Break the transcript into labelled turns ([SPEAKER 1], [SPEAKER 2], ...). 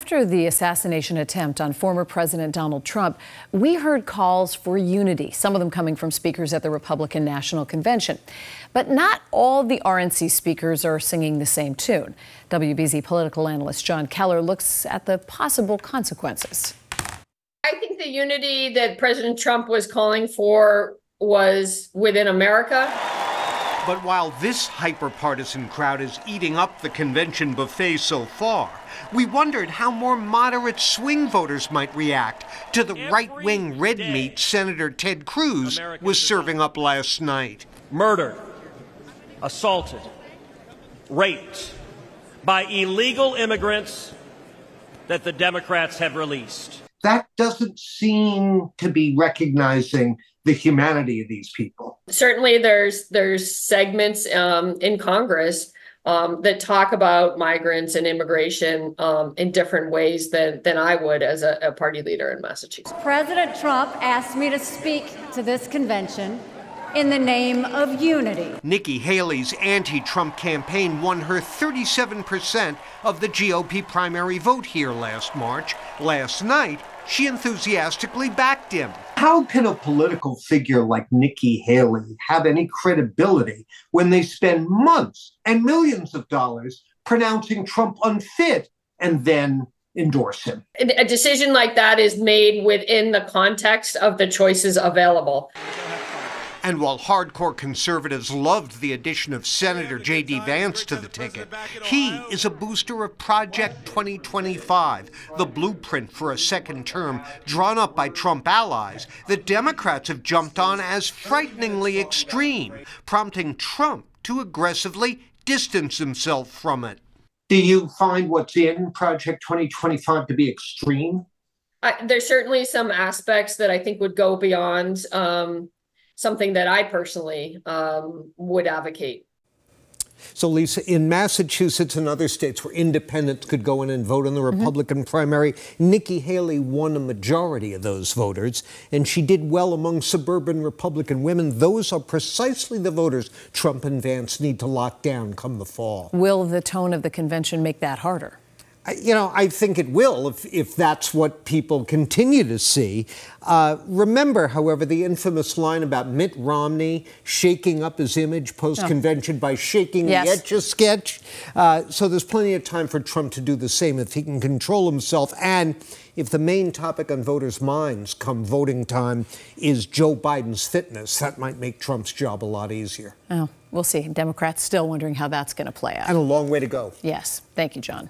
[SPEAKER 1] After the assassination attempt on former President Donald Trump, we heard calls for unity, some of them coming from speakers at the Republican National Convention. But not all the RNC speakers are singing the same tune. WBZ political analyst John Keller looks at the possible consequences.
[SPEAKER 2] I think the unity that President Trump was calling for was within America.
[SPEAKER 3] But while this hyper-partisan crowd is eating up the convention buffet so far, we wondered how more moderate swing voters might react to the right-wing red meat Senator Ted Cruz was serving up last night.
[SPEAKER 4] Murdered, assaulted, raped by illegal immigrants that the Democrats have released.
[SPEAKER 5] That doesn't seem to be recognizing the humanity of these people.
[SPEAKER 2] Certainly there's segments in Congress that talk about migrants and immigration in different ways than I would as a party leader in Massachusetts.
[SPEAKER 6] President Trump asked me to speak to this convention in the name of unity.
[SPEAKER 3] Nikki Haley's anti-Trump campaign won her 37% of the GOP primary vote here last March. Last night, she enthusiastically backed him.
[SPEAKER 5] How can a political figure like Nikki Haley have any credibility when they spend months and millions of dollars pronouncing Trump unfit and then endorse him?
[SPEAKER 2] A decision like that is made within the context of the choices available.
[SPEAKER 3] And while hardcore conservatives loved the addition of Senator J.D. Vance to the ticket, he is a booster of Project 2025, the blueprint for a second term drawn up by Trump allies that Democrats have jumped on as frighteningly extreme, prompting Trump to aggressively distance himself from it.
[SPEAKER 5] Do you find what's in Project 2025 to be extreme?
[SPEAKER 2] There's certainly some aspects that I think would go beyond something that I personally would advocate.
[SPEAKER 7] So, Lisa, in Massachusetts and other states where independents could go in and vote in the Republican primary, Nikki Haley won a majority of those voters, and she did well among suburban Republican women. Those are precisely the voters Trump and Vance need to lock down come the fall.
[SPEAKER 1] Will the tone of the convention make that harder?
[SPEAKER 7] You know, I think it will if that's what people continue to see. Remember, however, the infamous line about Mitt Romney shaking up his image post-convention by shaking the Etch-a-Sketch. So there's plenty of time for Trump to do the same if he can control himself. And if the main topic on voters' minds come voting time is Joe Biden's fitness, that might make Trump's job a lot easier.
[SPEAKER 1] Oh, we'll see. Democrats still wondering how that's going to play out.
[SPEAKER 7] And a long way to go.
[SPEAKER 1] Yes. Thank you, John.